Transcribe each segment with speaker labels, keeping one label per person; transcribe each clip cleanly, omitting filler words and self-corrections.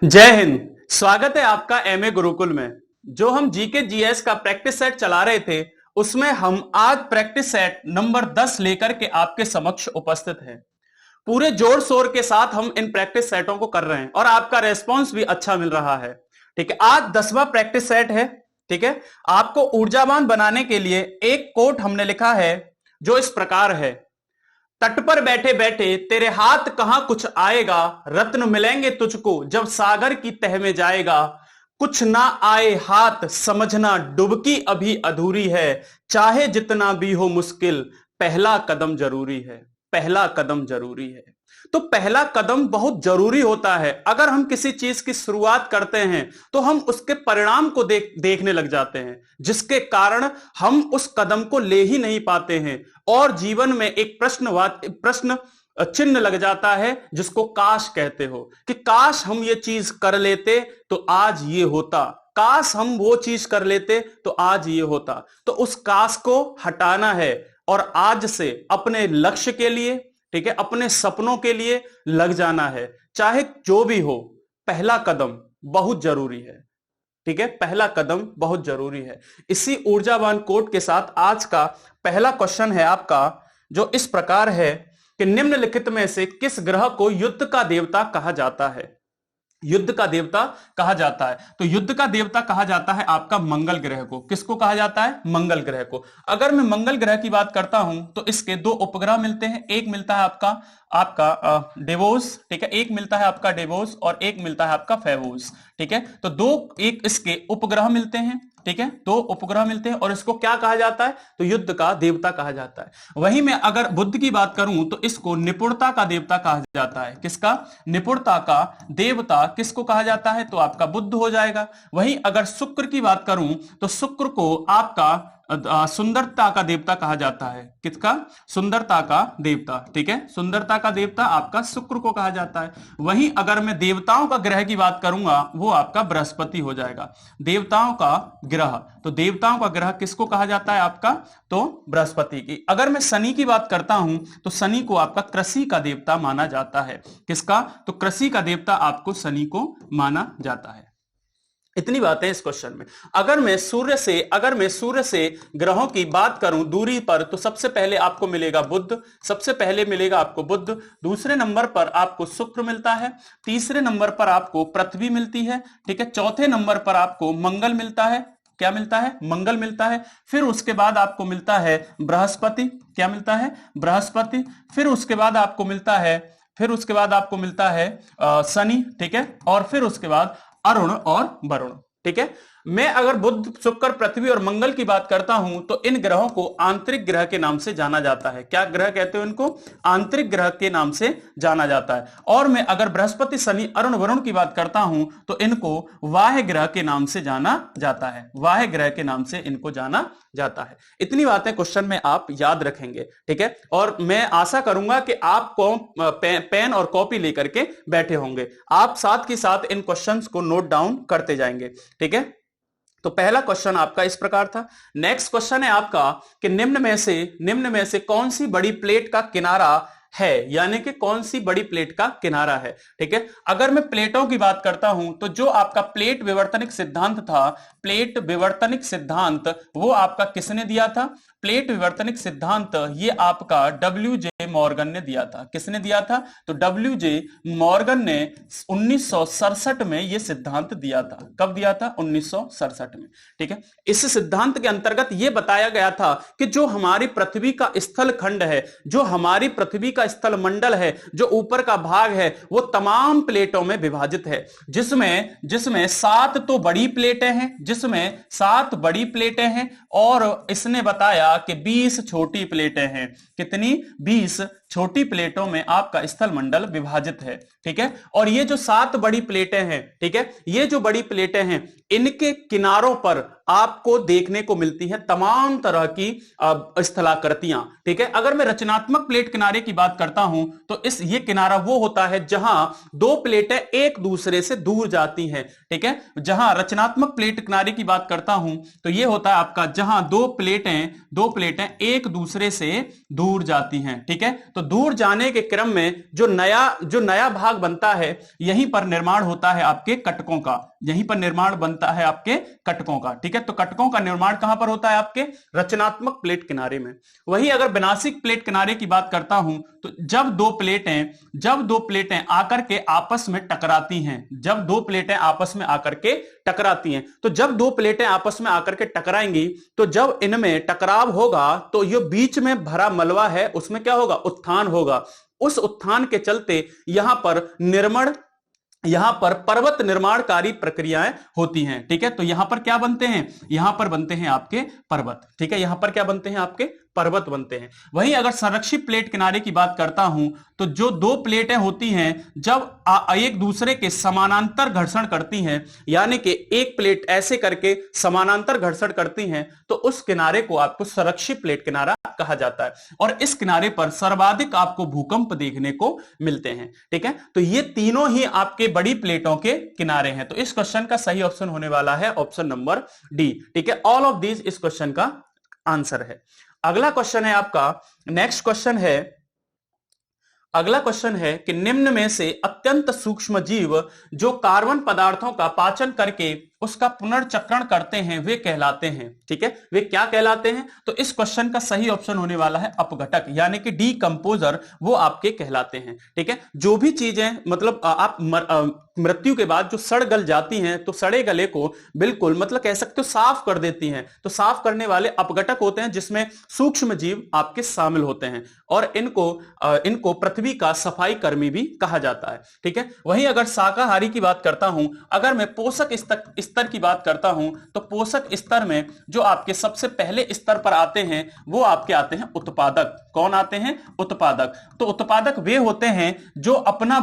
Speaker 1: जय हिंद। स्वागत है आपका एमए गुरुकुल में। जो हम जीके जीएस का प्रैक्टिस सेट चला रहे थे उसमें हम आज प्रैक्टिस सेट नंबर 10 लेकर के आपके समक्ष उपस्थित हैं। पूरे जोर शोर के साथ हम इन प्रैक्टिस सेटों को कर रहे हैं और आपका रेस्पॉन्स भी अच्छा मिल रहा है। ठीक है, आज 10वां प्रैक्टिस सेट है। ठीक है, आपको ऊर्जावान बनाने के लिए एक कोट हमने लिखा है जो इस प्रकार है। तट पर बैठे बैठे तेरे हाथ कहां कुछ आएगा, रत्न मिलेंगे तुझको जब सागर की तह में जाएगा। कुछ ना आए हाथ समझना डुबकी अभी अधूरी है, चाहे जितना भी हो मुश्किल पहला कदम जरूरी है। पहला कदम जरूरी है। तो पहला कदम बहुत जरूरी होता है। अगर हम किसी चीज की शुरुआत करते हैं तो हम उसके परिणाम को देखने लग जाते हैं, जिसके कारण हम उस कदम को ले ही नहीं पाते हैं और जीवन में एक प्रश्न चिन्ह लग जाता है जिसको काश कहते हो कि काश हम ये चीज कर लेते तो आज ये होता, काश हम वो चीज कर लेते तो आज ये होता। तो उस काश को हटाना है और आज से अपने लक्ष्य के लिए, ठीक है, अपने सपनों के लिए लग जाना है, चाहे जो भी हो। पहला कदम बहुत जरूरी है। ठीक है, पहला कदम बहुत जरूरी है। इसी ऊर्जावान कोट के साथ आज का पहला क्वेश्चन है आपका, जो इस प्रकार है कि निम्नलिखित में से किस ग्रह को युद्ध का देवता कहा जाता है। युद्ध का देवता कहा जाता है तो युद्ध का देवता कहा जाता है आपका मंगल ग्रह को। किसको कहा जाता है? मंगल ग्रह को। अगर मैं मंगल ग्रह की बात करता हूं तो इसके दो उपग्रह मिलते हैं। एक मिलता है आपका आपका डेवोस, ठीक है, एक मिलता है आपका डेवोस और एक मिलता है आपका फेवोस। ठीक है, तो दो एक इसके उपग्रह मिलते हैं। ठीक है, दो उपग्रह मिलते हैं और इसको क्या कहा जाता है? तो युद्ध का देवता कहा जाता है। वहीं मैं अगर बुध की बात करूं तो इसको निपुणता का देवता कहा जाता है। किसका? निपुणता का देवता किसको कहा जाता है? तो आपका बुध हो जाएगा। वहीं अगर शुक्र की बात करूं तो शुक्र को आपका सुंदरता का देवता कहा जाता है। किसका? सुंदरता का देवता। ठीक है, सुंदरता का देवता आपका शुक्र को कहा जाता है। वहीं अगर मैं देवताओं का ग्रह की बात करूंगा वो आपका बृहस्पति हो जाएगा। देवताओं का ग्रह, तो देवताओं का ग्रह किसको कहा जाता है आपका? तो बृहस्पति की। अगर मैं शनि की बात करता हूं तो शनि को आपका कृषि का देवता माना जाता है। किसका? तो कृषि का देवता आपको शनि को माना जाता है। इतनी बातें इस क्वेश्चन में। अगर मैं सूर्य से ग्रहों की बात करूं दूरी पर तो सबसे पहले आपको मिलेगा बुध, सबसे पहले मिलेगा आपको बुध, दूसरे नंबर पर आपको शुक्र मिलता है, तीसरे नंबर पर आपको पृथ्वी मिलती है। ठीक है, चौथे नंबर पर आपको मंगल मिलता है। क्या मिलता है? मंगल मिलता है। फिर उसके बाद आपको मिलता है बृहस्पति। क्या मिलता है? बृहस्पति। फिर उसके बाद आपको मिलता है शनि। ठीक है, और फिर उसके बाद अरुण और वरुण। ठीक है, मैं अगर बुध, शुक्र, पृथ्वी और मंगल की बात करता हूं तो इन ग्रहों को आंतरिक ग्रह के नाम से जाना जाता है। क्या ग्रह कहते हो इनको? आंतरिक ग्रह के नाम से जाना जाता है। और मैं अगर बृहस्पति, शनि, अरुण, वरुण की बात करता हूं तो इनको वाह्य ग्रह के नाम से जाना जाता है। वाह्य ग्रह के नाम से इनको जाना जाता है। इतनी बातें क्वेश्चन में आप याद रखेंगे। ठीक है, और मैं आशा करूंगा कि आप पेन और कॉपी लेकर के बैठे होंगे। आप साथ के साथ इन क्वेश्चंस को नोट डाउन करते जाएंगे। ठीक है, तो पहला क्वेश्चन आपका इस प्रकार था। नेक्स्ट क्वेश्चन है आपका कि निम्न में से कौन सी बड़ी प्लेट का किनारा है, यानी कि कौन सी बड़ी प्लेट का किनारा है। ठीक है, अगर मैं प्लेटों की बात करता हूं तो जो आपका प्लेट विवर्तनिक सिद्धांत था, प्लेट विवर्तनिक सिद्धांत वो आपका किसने दिया था? प्लेट विवर्तनिक सिद्धांत ये आपका WJ मॉर्गन ने दिया था। किसने दिया था? तो WJ मॉर्गन ने 1967 में यह सिद्धांत दिया था। कब दिया था? 1967 में। ठीक है, इस सिद्धांत के अंतर्गत यह बताया गया था कि जो हमारी पृथ्वी का स्थल खंड है, जो हमारी पृथ्वी का स्थल मंडल है, जो ऊपर का भाग है, वो तमाम प्लेटों में विभाजित है, जिसमें 7 तो बड़ी प्लेटें हैं, जिसमें 7 बड़ी प्लेटें हैं और इसने बताया कि 20 छोटी प्लेटें हैं। कितनी? 20 छोटी प्लेटों में आपका स्थल मंडल विभाजित है। ठीक है, और ये जो 7 बड़ी प्लेटें हैं, ठीक है, ये जो बड़ी प्लेटें हैं इनके किनारों पर आपको देखने को मिलती है तमाम तरह की स्थलाकृतियां। ठीक है, अगर मैं रचनात्मक प्लेट किनारे की बात करता हूं तो ये किनारा वो होता है जहां दो प्लेटें एक दूसरे से दूर जाती हैं। ठीक है, जहां रचनात्मक प्लेट किनारे की बात करता हूं तो ये होता है आपका जहां दो प्लेटें एक दूसरे से दूर जाती हैं। ठीक है, तो दूर जाने के क्रम में जो नया भाग बनता है, यहीं पर निर्माण होता है आपके कटकों का, यहीं पर निर्माण बनता है आपके कटकों का। ठीक है, तो कटकों का निर्माण कहां पर होता है? आपके रचनात्मक प्लेट किनारे में। वहीं अगर विनाशिक प्लेट किनारे की बात करता हूं, तो जब दो प्लेटें आकर के आपस में टकराती हैं, जब दो प्लेटें आपस में आकर के टकराती हैं, तो जब दो प्लेटें आपस में आकर के टकराएंगी, तो जब इनमें टकराव होगा तो ये बीच में भरा मलबा है उसमें क्या होगा? उत्थान होगा। उस उत्थान के चलते यहां पर पर्वत निर्माणकारी प्रक्रियाएं होती हैं। ठीक है, तो यहां पर क्या बनते हैं? यहां पर बनते हैं आपके पर्वत। ठीक है, यहां पर क्या बनते हैं? आपके पर्वत बनते हैं। वहीं अगर संरक्षित प्लेट किनारे की बात करता हूं, तो जो दो प्लेटें होती हैं जब एक दूसरे के समानांतर घर्षण करती हैं, यानी कि एक प्लेट ऐसे करके समानांतर घर्षण करती हैं, तो उस किनारे को आपको संरक्षित प्लेट किनारा कहा जाता है। और इस किनारे पर सर्वाधिक आपको भूकंप देखने को मिलते हैं। ठीक है, तो ये तीनों ही आपके बड़ी प्लेटों के किनारे हैं। तो इस क्वेश्चन का सही ऑप्शन होने वाला है ऑप्शन नंबर डी। ठीक है, ऑल ऑफ दीज इस क्वेश्चन का आंसर है। अगला क्वेश्चन है आपका, नेक्स्ट क्वेश्चन है, अगला क्वेश्चन है कि निम्न में से अत्यंत सूक्ष्म जीव जो कार्बन पदार्थों का पाचन करके उसका पुनर्चक्रण करते हैं वे कहलाते हैं। ठीक है, वे क्या कहलाते हैं? तो इस क्वेश्चन का सही ऑप्शन होने वाला है अपघटक, यानी कि डीकंपोजर, वो आपके कहलाते हैं। ठीक है, जो भी चीजें मतलब आप मृत्यु के बाद जो सड़ गल जाती हैं, तो सड़े गले को बिल्कुल मतलब कह सकते हो साफ कर देती हैं, तो साफ करने वाले अपघटक होते हैं, जिसमें सूक्ष्म जीव आपके शामिल होते हैं, और इनको पृथ्वी का सफाई कर्मी भी कहा जाता है। ठीक है, वहीं अगर शाकाहारी की बात करता हूं, अगर मैं पोषक स्तर की बात करता हूं, तो पोषक स्तर में जो आपके सबसे पहले स्तर पर आते हैं वो आपके आते हैं उत्पादक। कौन आते हैं? उत्पादक। तो उत्पादक वे होते हैं जो अपना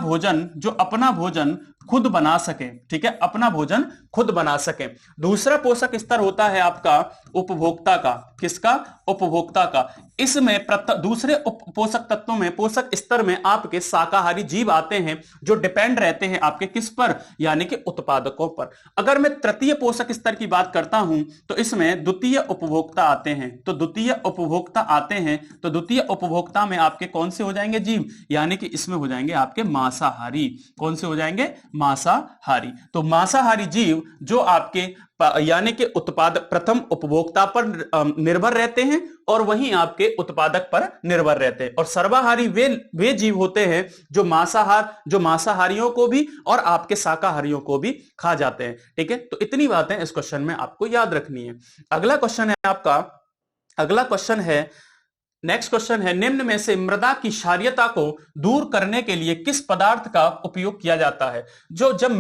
Speaker 1: भोजन खुद बना सके। ठीक है, अपना भोजन खुद बना सके। दूसरा पोषक स्तर होता है आपका उपभोक्ता का। किसका? उपभोक्ता का। इसमें दूसरे पोषक तत्वों में, पोषक स्तर में आपके शाकाहारी जीव आते हैं जो डिपेंड रहते हैं आपके किस पर? यानी कि उत्पादकों पर। अगर मैं तृतीय पोषक स्तर की बात करता हूं, तो इसमें द्वितीय उपभोक्ता आते हैं। तो द्वितीय उपभोक्ता आते हैं, तो द्वितीय उपभोक्ता में आपके कौन से हो जाएंगे जीव? यानी कि इसमें हो जाएंगे आपके मांसाहारी। कौन से हो जाएंगे? मांसाहारी। तो मांसाहारी जीव जो आपके यानी कि प्रथम उपभोक्ता पर निर्भर रहते हैं और वहीं आपके उत्पादक पर निर्भर रहते हैं। और सर्वाहारी वे जीव होते हैं जो मांसाहारियों को भी और आपके शाकाहारियों को भी खा जाते हैं। ठीक है, तो इतनी बातें इस क्वेश्चन में आपको याद रखनी है। अगला क्वेश्चन है नेक्स्ट क्वेश्चन है, निम्न में से मृदा की क्षारीयता को दूर करने के लिए किस पदार्थ का उपयोग किया जाता है? जब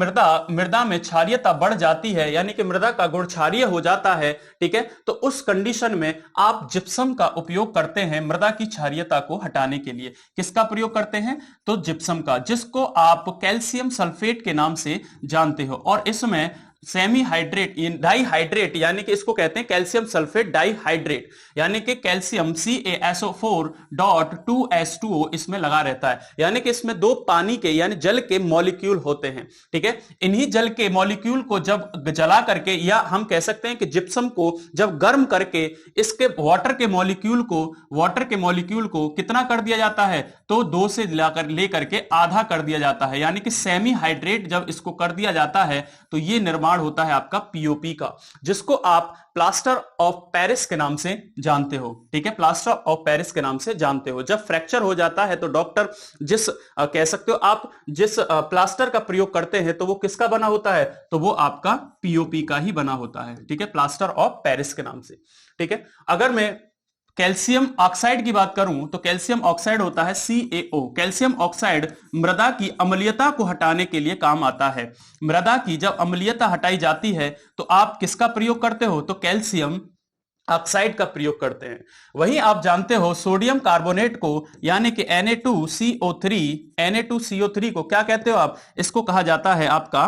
Speaker 1: मृदा में क्षारीयता बढ़ जाती है, यानी कि मृदा का गुण क्षारीय हो जाता है, ठीक है, तो उस कंडीशन में आप जिप्सम का उपयोग करते हैं मृदा की क्षारीयता को हटाने के लिए। किसका प्रयोग करते हैं? तो जिप्सम का, जिसको आप कैल्शियम सल्फेट के नाम से जानते हो। और इसमें डाईहाइड्रेट, यानी कि इसको कहते हैं कैल्शियम सल्फेट डाईहाइड्रेट, यानी कि कैल्शियम CaSO4.2H2O इसमें लगा रहता है। यानी कि इसमें दो पानी के यानी जल के मॉलिक्यूल होते हैं। ठीक है, इन्हीं जल के मॉलिक्यूल को जब जला करके, या हम कह सकते हैं कि जिप्सम को जब गर्म करके इसके वाटर के मॉलिक्यूल को कितना कर दिया जाता है? तो 2 से लेकर के आधा कर दिया जाता है, यानी कि सेमी हाइड्रेट जब इसको कर दिया जाता है तो ये निर्माण होता है आपका पीओपी का, जिसको आप प्लास्टर ऑफ पेरिस के नाम से जानते हो। ठीक है, प्लास्टर ऑफ पेरिस के नाम से जानते हो। जब फ्रैक्चर हो जाता है तो डॉक्टर कह सकते हो आप जिस प्लास्टर का प्रयोग करते हैं तो वो किसका बना होता है? तो वो आपका पीओपी का ही बना होता है। ठीक है, प्लास्टर ऑफ पेरिस के नाम से। ठीक है, अगर मैं कैल्शियम ऑक्साइड की बात करूं तो कैल्शियम ऑक्साइड होता है CaO। कैल्शियम ऑक्साइड मृदा की अम्लीयता को हटाने के लिए काम आता है। मृदा की जब अम्लीयता हटाई जाती है तो आप किसका प्रयोग करते हो? तो कैल्शियम ऑक्साइड का प्रयोग करते हैं। वहीं आप जानते हो सोडियम कार्बोनेट को, यानी कि Na2CO3 को क्या कहते हो आप? इसको कहा जाता है आपका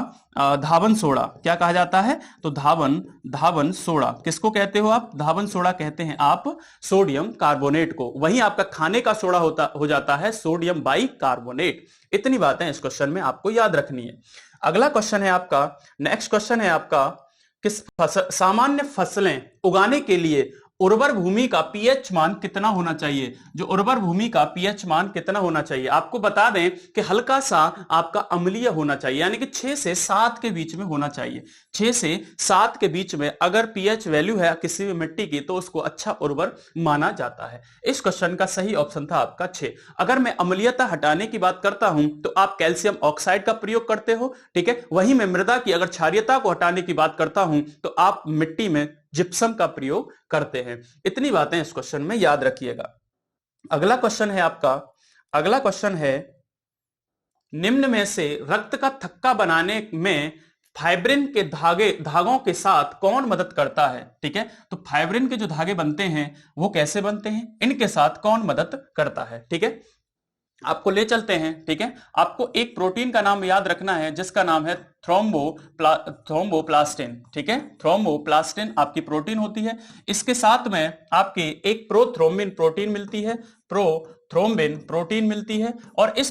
Speaker 1: धावन सोडा। क्या कहा जाता है? तो धावन सोडा। किसको कहते हो आप? धावन सोडा कहते हैं आप सोडियम कार्बोनेट को। वहीं आपका खाने का सोडा हो जाता है सोडियम बाइकार्बोनेट। इतनी बातें इस क्वेश्चन में आपको याद रखनी है। अगला क्वेश्चन है आपका, नेक्स्ट क्वेश्चन है आपका, सामान्य फसलें उगाने के लिए उर्वर भूमि का पीएच मान कितना होना चाहिए, जो उर्वर भूमि का पीएच मान कितना होना चाहिए। आपको बता दें कि हल्का सा आपका अम्लीय होना चाहिए, यानी कि 6 से 7 के बीच में होना चाहिए। 6 से 7 के बीच में अगर पीएच वैल्यू है किसी भी मिट्टी की तो उसको अच्छा उर्वर माना जाता है। इस क्वेश्चन का सही ऑप्शन था आपका 6। अगर मैं अम्लीयता हटाने की बात करता हूं तो आप कैल्शियम ऑक्साइड का प्रयोग करते हो, ठीक है। वहीं मैं मृदा की अगर क्षारीयता को हटाने की बात करता हूं तो आप मिट्टी में जिप्सम का प्रयोग करते हैं। इतनी बातें इस क्वेश्चन में याद रखिएगा। अगला क्वेश्चन है आपका, अगला क्वेश्चन है निम्न में से रक्त का थक्का बनाने में फाइब्रिन के धागों के साथ कौन मदद करता है, ठीक है। तो फाइब्रिन के जो धागे बनते हैं वो कैसे बनते हैं, इनके साथ कौन मदद करता है, ठीक है। आपको ले चलते हैं, ठीक है। आपको एक प्रोटीन का नाम याद रखना है जिसका नाम है थ्रोम्बोप्लास्टिन, ठीक है। थ्रोम्बोप्लास्टिन आपकी प्रोटीन होती है। इसके साथ में आपकी एक प्रोथ्रोम्बिन प्रोटीन मिलती है, प्रोथ्रोम्बिन प्रोटीन मिलती है, और इस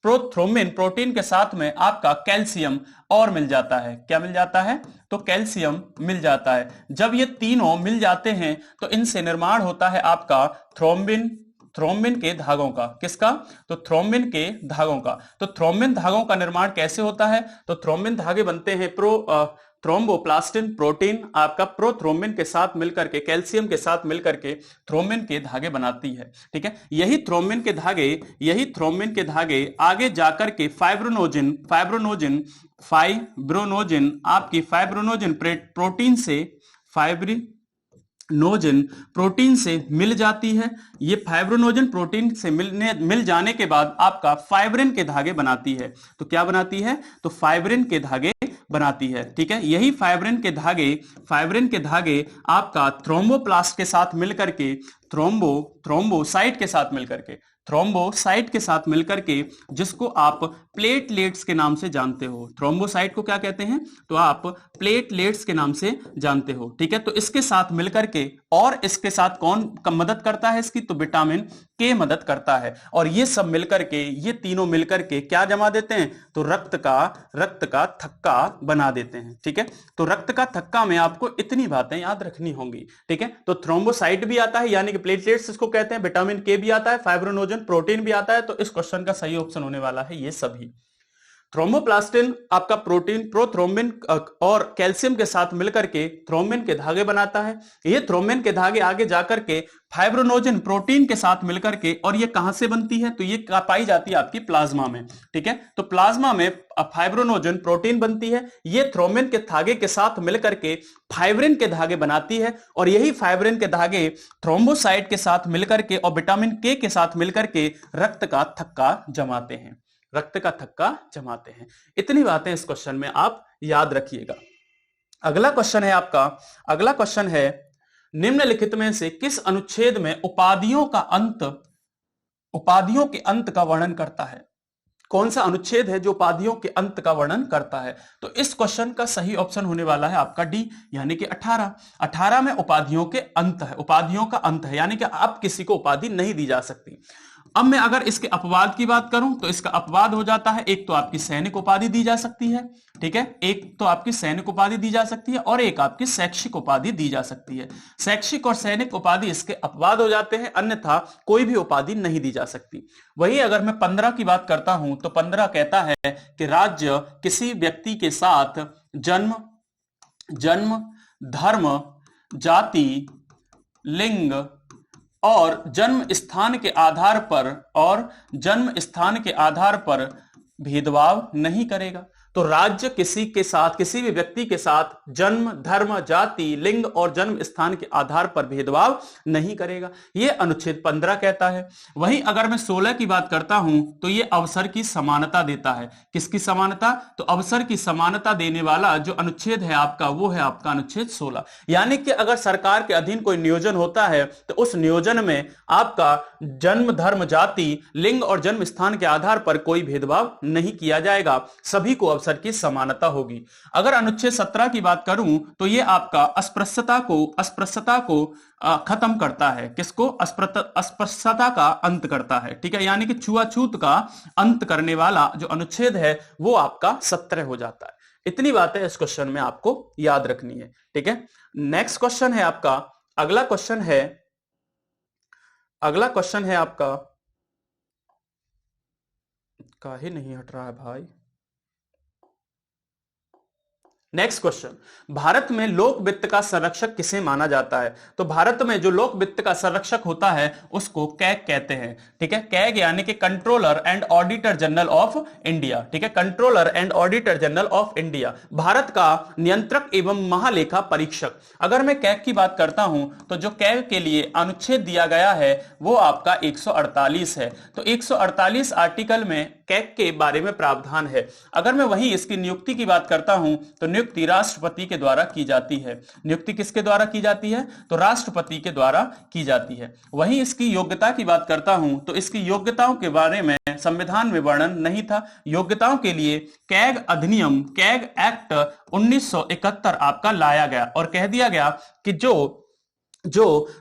Speaker 1: प्रोथ्रोम्बिन प्रोटीन के साथ में आपका कैल्शियम और मिल जाता है। क्या मिल जाता है, तो कैल्शियम मिल जाता है। जब ये तीनों मिल जाते हैं तो इनसे निर्माण होता है आपका थ्रोम्बिन के धागों का। किसका, तो थ्रोम्बिन के धागों का। तो थ्रोम्बिन धागों का निर्माण कैसे होता है, तो थ्रोम्बिन धागे बनते हैं थ्रोम्बोप्लास्टिन प्रोटीन आपका प्रोथ्रोम्बिन के साथ मिलकर के, कैल्शियम के साथ मिलकर के थ्रोम्बिन के धागे बनाती है, ठीक है। यही थ्रोम्बिन के धागे आगे जाकर के फाइब्रोनोजिन आपकी फाइब्रोनोजिन प्रोटीन से मिल जाती है। ये फाइब्रोनोजिन प्रोटीन से मिल जाने के बाद आपका फाइब्रिन के धागे बनाती है। तो क्या बनाती है, तो फाइब्रिन के धागे बनाती है, ठीक है। यही फाइब्रिन के धागे आपका थ्रोम्बोप्लास्ट के साथ मिलकर के थ्रोम्बोसाइट के साथ मिलकर के जिसको आप प्लेटलेट्स के नाम से जानते हो। थ्रोम्बोसाइट को क्या कहते हैं, तो आप प्लेटलेट्स के नाम से जानते हो, ठीक है। तो इसके साथ मिलकर के, और इसके साथ कौन मदद करता है इसकी, तो विटामिन के मदद करता है। और ये सब मिलकर के, ये तीनों मिलकर के क्या जमा देते हैं, तो रक्त का थक्का बना देते हैं, ठीक है। तो रक्त का थक्का में आपको इतनी बातें याद रखनी होंगी, ठीक है। तो थ्रोम्बोसाइट भी आता है यानी कि प्लेटलेट्स इसको कहते हैं, विटामिन के भी आता है, फाइब्रोनोजन प्रोटीन भी आता है। तो इस क्वेश्चन का सही ऑप्शन होने वाला है ये सभी। थ्रोम्बोप्लास्टिन आपका प्रोटीन प्रोथ्रोम्बिन और कैल्शियम के साथ मिलकर के थ्रोम्बिन के धागे बनाता है। ये थ्रोम्बिन के धागे आगे जाकर के फाइब्रोनोजिन प्रोटीन के साथ मिलकर के, और ये कहां से बनती है, तो ये पाई जाती है आपकी प्लाज्मा में, ठीक है। तो प्लाज्मा में फाइब्रोनोजिन प्रोटीन बनती है। ये थ्रोम्बिन के धागे के साथ मिलकर के फाइब्रिन के धागे बनाती है, और यही फाइब्रिन के धागे थ्रोम्बोसाइट के साथ मिलकर के और विटामिन के साथ मिलकर के रक्त का थक्का जमाते हैं। इतनी बातें इस क्वेश्चन में आप याद रखिएगा। अगला क्वेश्चन है आपका, अगला क्वेश्चन है निम्नलिखित में से किस अनुच्छेद में उपाधियों के अंत का वर्णन करता है। कौन सा अनुच्छेद है जो उपाधियों के अंत का वर्णन करता है, तो इस क्वेश्चन का सही ऑप्शन होने वाला है आपका डी, यानी कि 18 में उपाधियों के अंत है, उपाधियों का अंत है, यानी कि आप किसी को उपाधि नहीं दी जा सकती। अब मैं अगर इसके अपवाद की बात करूं तो इसका अपवाद हो जाता है, एक तो आपकी सैनिक उपाधि दी जा सकती है, ठीक है, एक तो आपकी सैनिक उपाधि दी जा सकती है, और एक आपकी शैक्षिक उपाधि दी जा सकती है। शैक्षिक और सैनिक उपाधि इसके अपवाद हो जाते हैं, अन्यथा कोई भी उपाधि नहीं दी जा सकती। वही अगर मैं 15 की बात करता हूं तो 15 कहता है कि राज्य किसी व्यक्ति के साथ जन्म, धर्म, जाति, लिंग और जन्म स्थान के आधार पर भेदभाव नहीं करेगा। तो राज्य किसी भी व्यक्ति के साथ जन्म, धर्म, जाति, लिंग और जन्म स्थान के आधार पर भेदभाव नहीं करेगा, यह अनुच्छेद 15 कहता है। वहीं अगर मैं 16 की बात करता हूं तो यह अवसर की समानता देता है। किसकी समानता, तो अवसर की समानता देने वाला जो अनुच्छेद है आपका, वो है आपका अनुच्छेद 16। यानी कि अगर सरकार के अधीन कोई नियोजन होता है तो उस नियोजन में आपका जन्म, धर्म, जाति, लिंग और जन्म स्थान के आधार पर कोई भेदभाव नहीं किया जाएगा, सभी को अवसर की समानता होगी। अगर अनुच्छेद 17 की बात करूं तो यह आपका अस्पृश्यता को खत्म करता है। किसको, अस्पृश्यता का अंत करता है, ठीक है, यानी कि छुआछूत का अंत करने वाला जो अनुच्छेद है वो आपका 17 हो जाता है। इतनी बातें इस क्वेश्चन में आपको याद रखनी है, ठीक है। नेक्स्ट क्वेश्चन है आपका, अगला क्वेश्चन है, अगला क्वेश्चन है आपका, काहे नहीं हट रहा है भाई। नेक्स्ट क्वेश्चन, भारत में लोक वित्त का संरक्षक किसे माना जाता है? तो भारत में जो लोक वित्त का संरक्षक होता है उसको कैग कहते हैं। ठीक है, कैग यानी कि controller and auditor general of India. ठीक है, controller and auditor general of India, Bharat का नियंत्रक एवं महालेखा परीक्षक। अगर मैं कैग की बात करता हूं तो जो कैग के लिए अनुच्छेद दिया गया है वो आपका 148 है। तो 148 आर्टिकल में कैग के बारे में प्रावधान है। अगर मैं वहीं इसकी नियुक्ति की बात करता हूं तो नियुक्ति राष्ट्रपति के द्वारा की जाती है। नियुक्ति किसके द्वारा की जाती है? तो राष्ट्रपति के द्वारा की जाती है। वहीं इसकी योग्यता की बात करता हूं तो इसकी योग्यताओं के बारे में संविधान में वर्णन नहीं था। योग्यताओं के लिए कैग अधिनियम, कैग एक्ट 1971 आपका लाया गया और कह दिया गया कि जो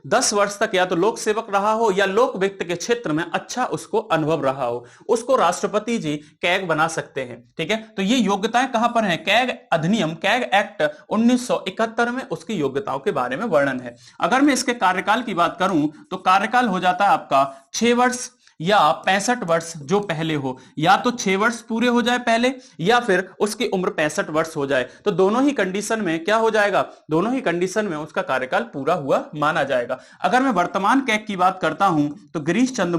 Speaker 1: 10 वर्ष तक या तो लोक सेवक रहा हो या लोक वित्त के क्षेत्र में अच्छा उसको अनुभव रहा हो, उसको राष्ट्रपति जी कैग बना सकते हैं। ठीक है, तो ये योग्यताएं कहां पर हैं? कैग अधिनियम, कैग एक्ट 1971 में उसकी योग्यताओं के बारे में वर्णन है। अगर मैं इसके कार्यकाल की बात करूं तो कार्यकाल हो जाता है आपका 6 वर्ष या 65 वर्ष, जो पहले हो, या तो 6 वर्ष पूरे हो जाए पहले या फिर उसकी उम्र 65 वर्ष हो जाए। तो दोनों ही कंडीशन में क्या हो जाएगा? दोनों ही कंडीशन में उसका कार्यकाल पूरा हुआ माना जाएगा। अगर मैं वर्तमान कैग की बात करता हूं तो गिरीश चंद्र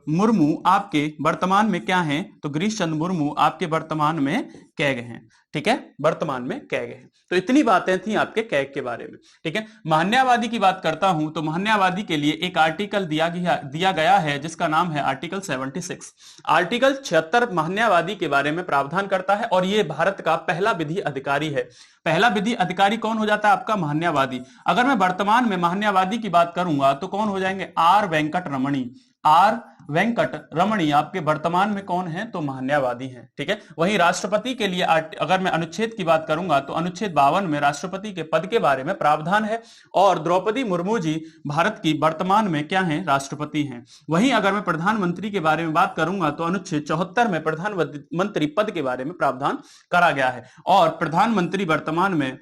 Speaker 1: मुर्मू आपके वर्तमान में क्या हैं? तो गिरीश चंद्र मुर्मू आपके वर्तमान में कैग हैं। ठीक है, वर्तमान में कैग है। तो इतनी बातें थी आपके कैग के बारे में। ठीक है, महान्यावादी की बात करता हूं तो महान्यावादी के लिए एक आर्टिकल दिया गया है जिसका नाम है आर्टिकल 76। आर्टिकल 76 महान्यावादी के बारे में प्रावधान करता है और यह भारत का पहला विधि अधिकारी है। पहला विधि अधिकारी कौन हो जाता है? आपका महान्यावादी। अगर मैं वर्तमान में महान्यावादी की बात करूंगा तो कौन हो जाएंगे? Are Venkat Ramani. Are Venkat रमणी आपके वर्तमान में कौन है? तो महान्यावादी हैं। ठीक है, वहीं राष्ट्रपति के लिए अगर मैं अनुच्छेद की बात करूंगा तो अनुच्छेद 52 में राष्ट्रपति के पद के बारे में प्रावधान है और द्रौपदी मुर्मू जी भारत की वर्तमान में क्या हैं? राष्ट्रपति हैं। वहीं अगर मैं प्रधानमंत्री के बारे में बात करूंगा तो अनुच्छेद 74 में प्रधानमंत्री पद के बारे में प्रावधान करा गया है और प्रधानमंत्री वर्तमान में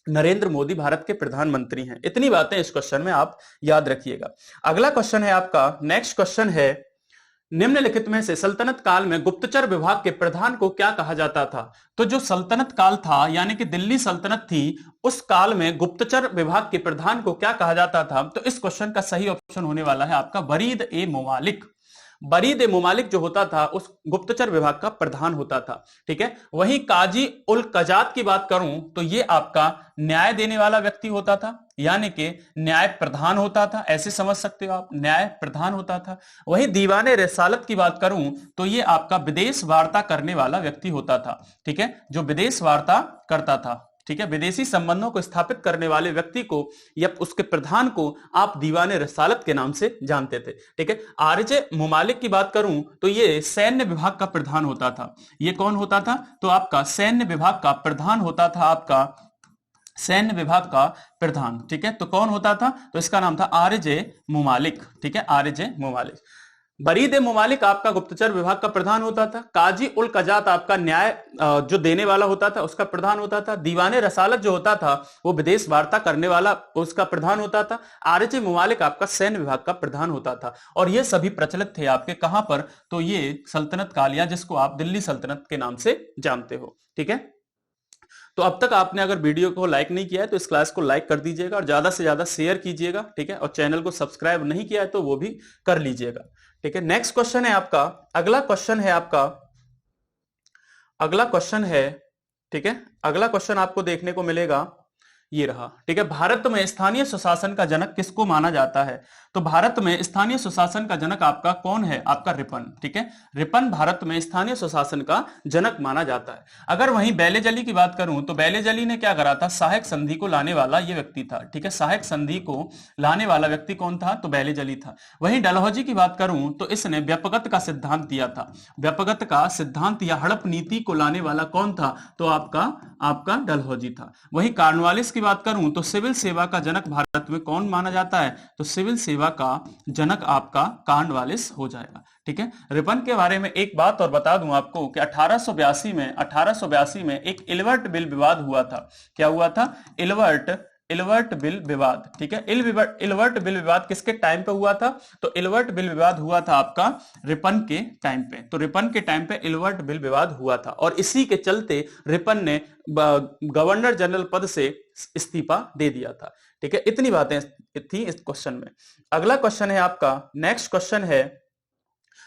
Speaker 1: नरेंद्र मोदी भारत के प्रधानमंत्री हैं। इतनी बातें इस क्वेश्चन में आप याद रखिएगा। अगला क्वेश्चन है आपका, नेक्स्ट क्वेश्चन है, निम्नलिखित में से सल्तनत काल में गुप्तचर विभाग के प्रधान को क्या कहा जाता था? तो जो सल्तनत काल था यानी कि दिल्ली सल्तनत थी, उस काल में गुप्तचर विभाग के प्रधान को क्या कहा जाता था? तो इस क्वेश्चन का सही ऑप्शन होने वाला है आपका बरीद ए मुमालिक। बरीद ए मुमालिक जो होता था उस गुप्तचर विभाग का प्रधान होता था। ठीक है, वहीं काजी उल कजात की बात करूं तो ये आपका न्याय देने वाला व्यक्ति होता था, यानी कि न्याय प्रधान होता था, ऐसे समझ सकते हो आप, न्याय प्रधान होता था। वहीं दीवाने रिसालत की बात करूं तो ये आपका विदेश वार्ता करने वाला व्यक्ति होता था। ठीक है, जो विदेश वार्ता करता था। ठीक है, विदेशी संबंधों को स्थापित करने वाले व्यक्ति को या उसके प्रधान को आप दीवाने रिसालत के नाम से जानते थे। ठीक है, आरजे मुमालिक की बात करूं तो ये सैन्य विभाग का प्रधान होता था। ये कौन होता था? तो आपका सैन्य विभाग का प्रधान होता था, आपका सैन्य विभाग का प्रधान। ठीक है, तो कौन होता था? तो इसका नाम था आरजे मुमालिक। ठीक है, आरजे मुमालिक। बरीद ए मुमालिक आपका गुप्तचर विभाग का प्रधान होता था। काजी उल कजात आपका न्याय जो देने वाला होता था उसका प्रधान होता था। दीवाने रसालत जो होता था वो विदेश वार्ता करने वाला उसका प्रधान होता था। आरजे मुमालिक आपका सैन्य विभाग का प्रधान होता था और ये सभी प्रचलित थे आपके कहां पर? तो ये सल्तनत काल या जिसको आप दिल्ली सल्तनत के नाम से जानते हो। ठीक है, तो अब तक आपने अगर वीडियो को लाइक नहीं किया है तो इस क्लास को लाइक कर दीजिएगा और ज्यादा से ज्यादा शेयर कीजिएगा। ठीक है, और चैनल को सब्सक्राइब नहीं किया है तो वो भी कर लीजिएगा। ठीक है, नेक्स्ट क्वेश्चन है आपका, अगला क्वेश्चन है आपका, अगला क्वेश्चन है, ठीक है, अगला क्वेश्चन आपको देखने को मिलेगा, ये रहा। ठीक है, भारत में स्थानीय सुशासन का जनक किसको माना जाता है? तो भारत में स्थानीय सुशासन का जनक आपका कौन है? आपका रिपन। ठीक है, रिपन भारत में स्थानीय सुशासन का जनक माना जाता है। अगर वहीं बेलेजली की बात करूं तो बेलेजली ने क्या करा था? सहायक संधि को लाने वाला ये व्यक्ति था। ठीक है, सहायक संधि को लाने वाला व्यक्ति कौन था? तो बेलेजली था। वहीं डलहौजी की बात करूं तो इसने व्यापकता का सिद्धांत दिया था। व्यापकता का सिद्धांत या हड़प नीति को लाने वाला कौन था? तो आपका डलहौजी था। वहीं कॉर्नवालिस की बात करूं तो सिविल सेवा का जनक भारत में कौन माना जाता है? तो सिविल सेवा का जनक आपका कॉर्नवालिस हो जाएगा। ठीक है, रिपन के बारे में एक बात और बता दूं आपको कि 1882 में एक इल्बर्ट बिल विवाद हुआ था। क्या हुआ था? इलवर्ट बिल विवाद, ठीक है। इलवर्ट बिल विवाद किसके टाइम पे हुआ था? तो इलवर्ट बिल विवाद हुआ था आपका रिपन के टाइम पे। तो रिपन के टाइम पे इलवर्ट बिल विवाद हुआ था और इसी के चलते रिपन ने गवर्नर जनरल पद से इस्तीफा दे दिया था, ठीक है। इतनी बातें थी इस क्वेश्चन में। अगला क्वेश्चन है आपका, नेक्स्ट क्वेश्चन है,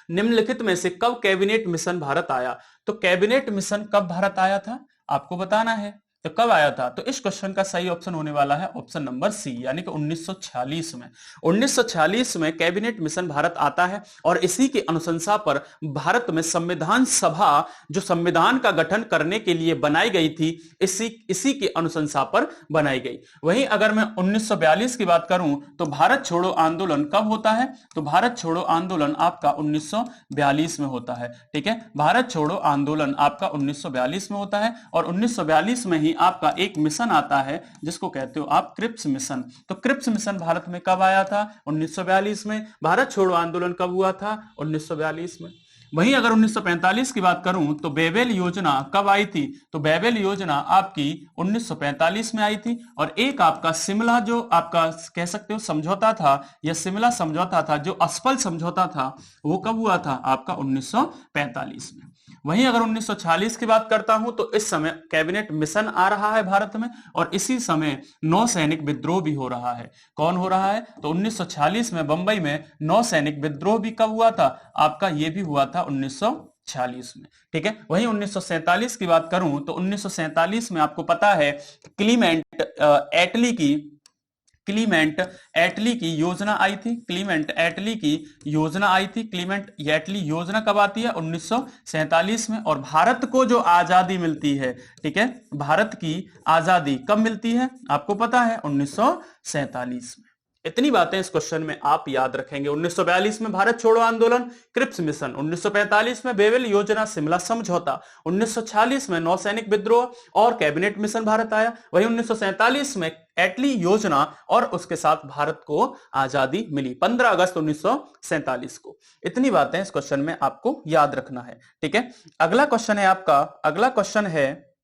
Speaker 1: निम्नलिखित में से कब कैबिनेट मिशन भारत आया? तो कैबिनेट मिशन कब भारत आया था आपको बताना है। तो कब आया था? तो इस क्वेश्चन का सही ऑप्शन होने वाला है ऑप्शन नंबर सी, यानी कि 1946 में। 1946 में कैबिनेट मिशन भारत आता है और इसी की अनुशंसा पर भारत में संविधान सभा, जो संविधान का गठन करने के लिए बनाई गई थी, इसी की अनुशंसा पर बनाई गई। वहीं अगर मैं 1942 की बात करूं तो भारत छोड़ो आंदोलन कब होता है? तो भारत छोड़ो आंदोलन आपका 1942 में होता है, ठीक है। भारत छोड़ो आंदोलन आपका 1942 में होता है और 1942 में ही आपका एक मिशन आता है जिसको कहते हो आप क्रिप्स मिशन। तो क्रिप्स मिशन भारत में कब आया था? 1942 में। भारत छोड़ो आंदोलन कब हुआ था? 1942 में। वहीं अगर 1945 की बात करूं तो बेबेल योजना कब आई थी? तो बेबेल योजना आपकी 1945 में आई थी। और एक आपका शिमला, जो आपका कह सकते हो समझौता था, या शिमला समझौता था, जो असफल समझौता था, वो कब हुआ था? आपका 1945 में। वहीं अगर 1946 की बात करता हूं तो इस समय कैबिनेट मिशन आ रहा है भारत में और इसी समय नौ सैनिक विद्रोह भी हो रहा है। कौन हो रहा है? तो 1946 में बंबई में नौ सैनिक विद्रोह भी कब हुआ था? आपका ये भी हुआ था 1946 में, ठीक है। वहीं 1947 की बात करूं तो 1947 में आपको पता है क्लीमेंट एटली की योजना आई थी। क्लीमेंट एटली की योजना आई थी। क्लीमेंट एटली योजना कब आती है? 1947 में। और भारत को जो आजादी मिलती है, ठीक है, भारत की आजादी कब मिलती है आपको पता है? 1947 में। इतनी बातें इस क्वेश्चन में आप याद रखेंगे। 1942 में भारत छोड़ो आंदोलन, क्रिप्स मिशन। 1945 में बेबेल योजना, शिमला समझौता। 1946 में नौसैनिक विद्रोह और कैबिनेट मिशन भारत आया। वहीं 1947 में एटली योजना और उसके साथ भारत को आजादी मिली 15 अगस्त 1947 को। इतनी बातें इस क्वेश्चन में आपको याद रखना है, ठीक है। अगला क्वेश्चन है आपका, अगला क्वेश्चन है,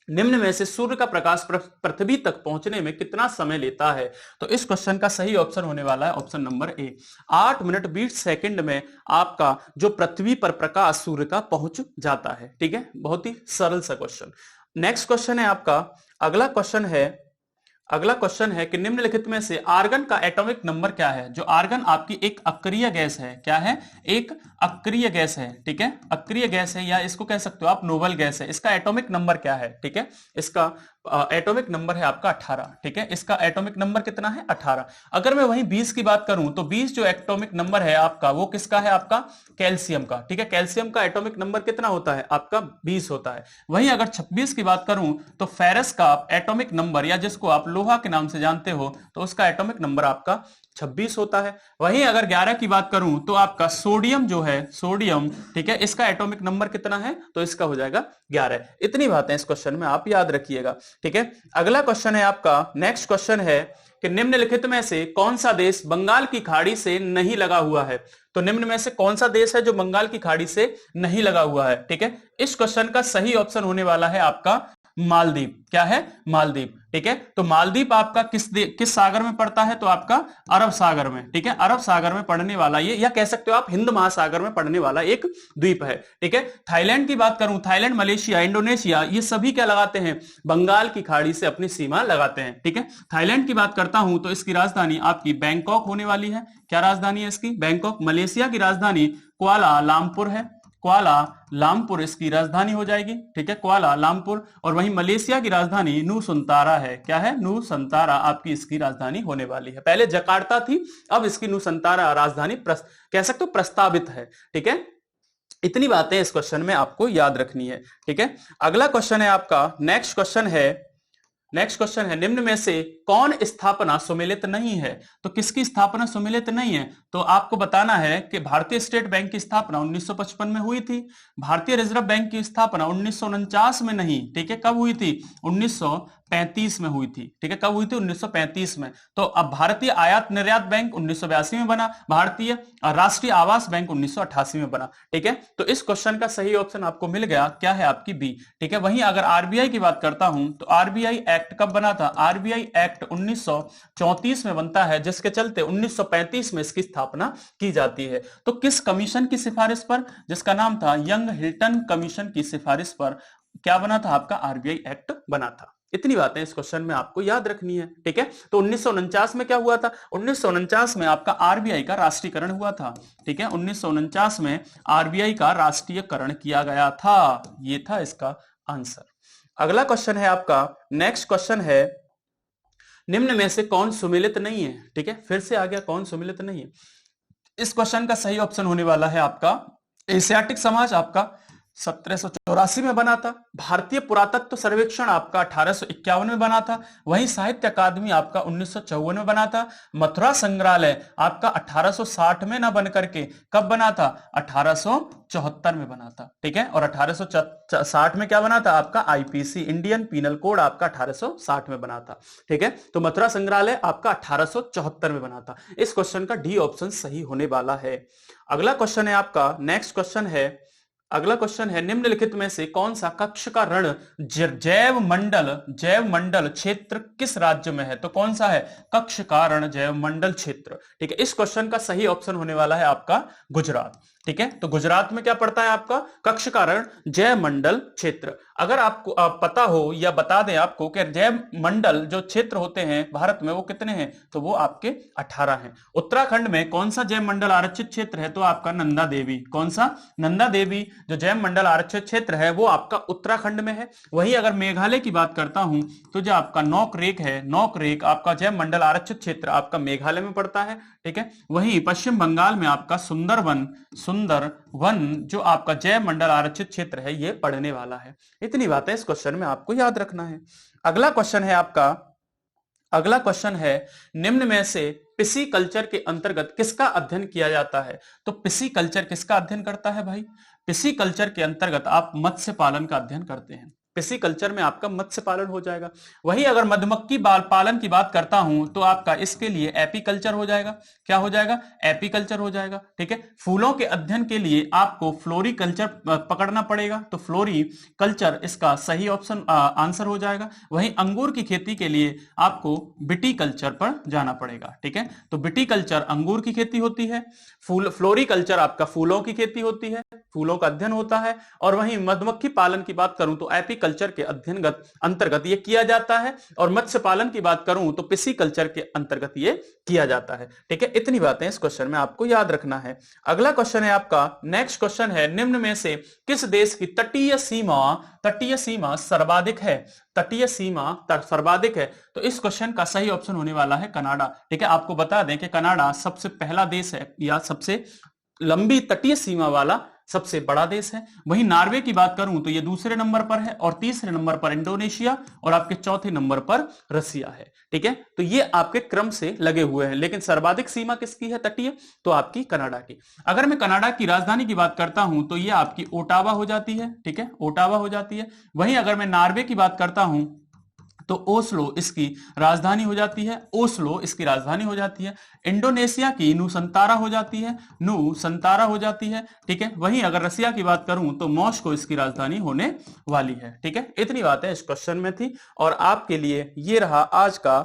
Speaker 1: निम्न में से सूर्य का प्रकाश पृथ्वी तक पहुंचने में कितना समय लेता है? तो इस क्वेश्चन का सही ऑप्शन होने वाला है option number A, 8 minute 20 second में आपका जो पृथ्वी पर प्रकाश सूर्य का पहुंच जाता है, ठीक है। बहुत ही सरल सा क्वेश्चन। नेक्स्ट क्वेश्चन है आपका, अगला क्वेश्चन है कि निम्नलिखित में से आर्गन का एटॉमिक नंबर क्या है? जो आर्गन आपकी एक अक्रिय गैस है, क्या है? एक अक्रिय गैस है, ठीक है, अक्रिय गैस है, या इसको कह सकते हो आप नोबल गैस है। इसका एटॉमिक नंबर क्या है? ठीक है, इसका एटॉमिक नंबर है आपका 18, ठीक है। इसका एटॉमिक नंबर कितना है? 18। अगर मैं वहीं 20 की बात करूं तो 20 जो एटॉमिक नंबर है आपका, वो किसका है? आपका कैल्शियम का, ठीक है। कैल्शियम का एटॉमिक नंबर कितना होता है? आपका 20 होता है। वहीं अगर 26 की बात करूं तो फेरस का एटॉमिक नंबर, या जिसको आप लोहा के नाम से जानते हो, तो उसका एटॉमिक नंबर आपका 26 होता है। वहीं अगर 11 की बात करूं तो आपका सोडियम जो है, सोडियम, ठीक है, इसका एटॉमिक नंबर कितना है? तो इसका हो जाएगा 11। इतनी बातें इस क्वेश्चन में आप याद रखिएगा, ठीक है। अगला क्वेश्चन है आपका, नेक्स्ट क्वेश्चन है कि निम्नलिखित में से कौन सा देश बंगाल की खाड़ी से नहीं लगा हुआ है? तो निम्न में से कौन सा देश है जो बंगाल की खाड़ी से नहीं लगा हुआ है? ठीक है, इस क्वेश्चन का सही ऑप्शन होने वाला है आपका मालदीव। क्या है? मालदीव, ठीक है। तो मालदीव आपका किस सागर में पड़ता है? तो आपका अरब सागर में, ठीक है, अरब सागर में पड़ने वाला ये, या कह सकते हो आप हिंद महासागर में पड़ने वाला एक द्वीप है, ठीक है। थाईलैंड की बात करूं, थाईलैंड, मलेशिया, इंडोनेशिया, ये सभी क्या लगाते हैं? बंगाल की खाड़ी से अपनी सीमा लगाते हैं, ठीक है। थाईलैंड की बात करता हूं तो इसकी राजधानी आपकी बैंकॉक होने वाली है। क्या राजधानी है इसकी? बैंकॉक। मलेशिया की राजधानी कुआला लामपुर है, कुआला लामपुर इसकी राजधानी हो जाएगी, ठीक है, कुआला लामपुर। और वहीं मलेशिया की राजधानी नूसंतारा है। क्या है? नूसंतारा आपकी इसकी राजधानी होने वाली है। पहले जकार्ता थी, अब इसकी नूसंतारा राजधानी कह सकते हो प्रस्तावित है, ठीक है। इतनी बातें इस क्वेश्चन में आपको याद रखनी है, ठीक है। अगला क्वेश्चन है आपका, नेक्स्ट क्वेश्चन है निम्न में से कौन स्थापना सुमेलित नहीं है? तो किसकी स्थापना सुमेलित नहीं है? तो आपको बताना है कि भारतीय स्टेट बैंक की स्थापना 1955 में हुई थी। भारतीय रिजर्व बैंक की स्थापना 1949 में नहीं, ठीक है, कब हुई थी? 1935 में हुई थी। ठीक है, कब हुई थी? 1935 में। तो अब भारतीय आयात निर्यात बैंक 1982 में बना, भारतीय राष्ट्रीय आवास बैंक 1988 में बना। ठीक है, तो इस क्वेश्चन का सही ऑप्शन आपको मिल गया, क्या है? आपकी बी। ठीक है, वहीं अगर आरबीआई की बात करता हूं तो आरबीआई एक्ट कब बना था? आरबीआई एक्ट 1934 में बनता है, जिसके चलते 1935 में इसकी स्थापना की जाती है। तो किस कमीशन की सिफारिश पर? जिसका नाम था यंग हिल्टन कमीशन की सिफारिश पर क्या बना था? आपका आरबीआई एक्ट बना था। इतनी बातें इस क्वेश्चन में आपको याद रखनी है। ठीक है, तो 1949 में क्या हुआ था? 1949 में आपका आरबीआई का राष्ट्रीयकरण हुआ था। ठीक है, 1949 में आरबीआई का राष्ट्रीयकरण किया गया था। ये था इसका आंसर। अगला क्वेश्चन है आपका, नेक्स्ट क्वेश्चन है, निम्न में से कौन सुमेलित नहीं है? ठीक है, फिर से आ गया, कौन सुमेलित नहीं है? इस क्वेश्चन का सही ऑप्शन होने वाला है आपका एशियाटिक समाज, आपका 1784 में बना था। भारतीय पुरातत्व सर्वेक्षण आपका 1851 में बना था। वहीं साहित्य अकादमी आपका 1954 में बना था। मथुरा संग्रहालय आपका 1860 में ना बन करके कब बना था? 1874 में बना था। ठीक है, और 1860 में क्या बना था? आपका आईपीसी, इंडियन पीनल कोड, आपका 1860 में बना था। ठीक है, तो मथुरा संग्रहालय आपका 1874 में बना था। इस क्वेश्चन का डी ऑप्शन सही होने वाला है। अगला क्वेश्चन है आपका, नेक्स्ट क्वेश्चन है, अगला क्वेश्चन है, निम्नलिखित में से कौन सा कक्ष का ऋण जैव मंडल क्षेत्र किस राज्य में है? तो कौन सा है? कक्ष का ऋण जैव मंडल क्षेत्र। ठीक है, इस क्वेश्चन का सही ऑप्शन होने वाला है आपका गुजरात। ठीक है, तो गुजरात में क्या पड़ता है? आपका कक्ष का ऋण जैव मंडल क्षेत्र। अगर आपको पता हो या बता दें आपको कि जैव मंडल जो क्षेत्र होते हैं भारत में वो कितने हैं? तो वो आपके 18 हैं। उत्तराखंड में कौन सा जैव मंडल आरक्षित क्षेत्र है? तो आपका नंदा देवी। कौन सा? नंदा देवी जो जैव मंडल आरक्षित क्षेत्र है वो आपका उत्तराखंड में है। वहीं अगर मेघालय की बात करता हूं तो जो आपका नौकरेक है, नौकरेक आपका जैव मंडल आरक्षित क्षेत्र आपका मेघालय में पड़ता है। ठीक है, वहीं पश्चिम बंगाल में आपका सुंदरवन जो आपका जैव मंडल आरक्षित क्षेत्र है ये पड़ने वाला है। इतनी बातें इस क्वेश्चन में आपको याद रखना है। अगला क्वेश्चन है आपका, अगला क्वेश्चन है, निम्न में से पिसी कल्चर के अंतर्गत किसका अध्ययन किया जाता है? तो पिसी कल्चर किसका अध्ययन करता है भाई? पिसी कल्चर के अंतर्गत आप मत्स्य पालन का अध्ययन करते हैं। पिसी कल्चर में आपका मत्स्य पालन हो जाएगा। वहीं अगर मधुमक्खी बाल पालन की बात करता हूं तो आपका इसके लिए एपीकल्चर हो जाएगा। क्या हो जाएगा? एपीकल्चर हो जाएगा। ठीक है, फूलों के अध्ययन के लिए आपको फ्लोरीकल्चर पकड़ना पड़ेगा, तो फ्लोरीकल्चर इसका सही ऑप्शन आंसर हो जाएगा। वहीं अंगूर की खेती के लिए आपको विटीकल्चर पर जाना पड़ेगा। ठीक है, तो विटीकल्चर अंगूर की खेती होती है, फ्लोरीकल्चर आपका फूलों की खेती होती है, फूलों का अध्ययन होता है। और वहीं मधुमक्खी पालन की बात करूं तो एपीकल्चर के अध्ययनगत अंतर्गत ये किया जाता है, और मत्स्य पालन की बात करूं तो पिसीकल्चर के अंतर्गत ये किया जाता है। ठीक है, इतनी बातें इस क्वेश्चन में आपको याद रखना है। अगला क्वेश्चन है आपका, नेक्स्ट क्वेश्चन है, निम्न में से किस देश की तटीय सीमा सर्वाधिक है? तटीय सीमा सर्वाधिक है, तो इस क्वेश्चन का सही ऑप्शन होने वाला है कनाडा। ठीक है, आपको बता दें कि कनाडा सबसे पहला देश है या सबसे लंबी तटीय सीमा वाला सबसे बड़ा देश है। वहीं नॉर्वे की बात करूं तो ये दूसरे नंबर पर है, और तीसरे नंबर पर इंडोनेशिया, और आपके चौथे नंबर पर रसिया है। ठीक है, तो ये आपके क्रम से लगे हुए हैं, लेकिन सर्वाधिक सीमा किसकी है तटीय? तो आपकी कनाडा की। अगर मैं कनाडा की राजधानी की बात करता हूं तो ये आपकी ओटावा हो जाती है। ठीक है, ओटावा हो जाती है। वहीं अगर मैं नॉर्वे की बात करता हूं तो ओस्लो इसकी राजधानी हो जाती है, ओस्लो इसकी राजधानी हो जाती है। इंडोनेशिया की नुसंतारा हो जाती है, नुसंतारा हो जाती है। ठीक है, वहीं अगर रसिया की बात करूं तो मॉस्को इसकी राजधानी होने वाली है। ठीक है, इतनी बातें इस क्वेश्चन में थी, और आपके लिए ये रहा आज का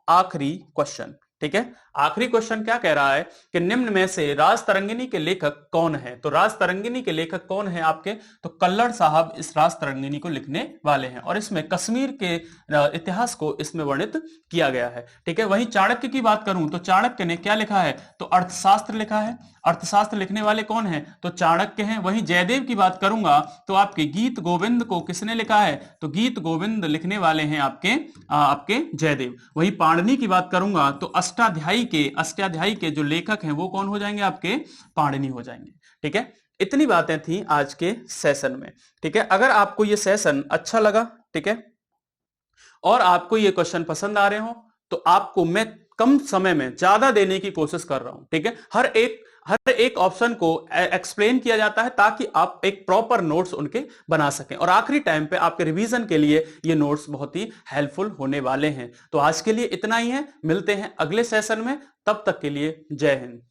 Speaker 1: आखिरी क्वेश्चन। ठीक है, आखिरी क्वेश्चन क्या कह रहा है कि निम्न में से राज तरंगिणी के लेखक कौन है? तो राज तरंगिणी के लेखक कौन है आपके? तो कल्लड़ साहब इस राज तरंगिणी को लिखने वाले हैं, और इसमें कश्मीर के इतिहास को इसमें वर्णित किया गया है। ठीक है, वहीं चाणक्य की बात करूं तो चाणक्य ने क्या लिखा है? तो अर्थशास्त्र लिखा है। अर्थशास्त्र लिखने वाले कौन है? तो चाणक्य हैं। वहीं जयदेव की बात करूंगा तो आपके गीत गोविंद को किसने लिखा है? तो गीत गोविंद लिखने वाले हैं आपके जयदेव। वहीं पाणिनि की बात करूंगा तो अष्टाध्यायी के जो लेखक हैं वो कौन हो जाएंगे? आपके पाणिनि हो जाएंगे। ठीक है, इतनी बातें थी आज के सेशन में। ठीक है, अगर आपको ये सेशन अच्छा लगा, ठीक है, और आपको ये क्वेश्चन पसंद आ रहे हो, तो आपको मैं कम समय में ज्यादा देने की कोशिश कर रहा हूं। ठीक है, हर एक ऑप्शन को एक्सप्लेन किया जाता है ताकि आप एक प्रॉपर नोट्स उनके बना सकें और आखिरी टाइम पे आपके रिवीजन के लिए ये नोट्स बहुत ही हेल्पफुल होने वाले हैं। तो आज के लिए इतना ही है, मिलते हैं अगले सेशन में, तब तक के लिए जय हिंद।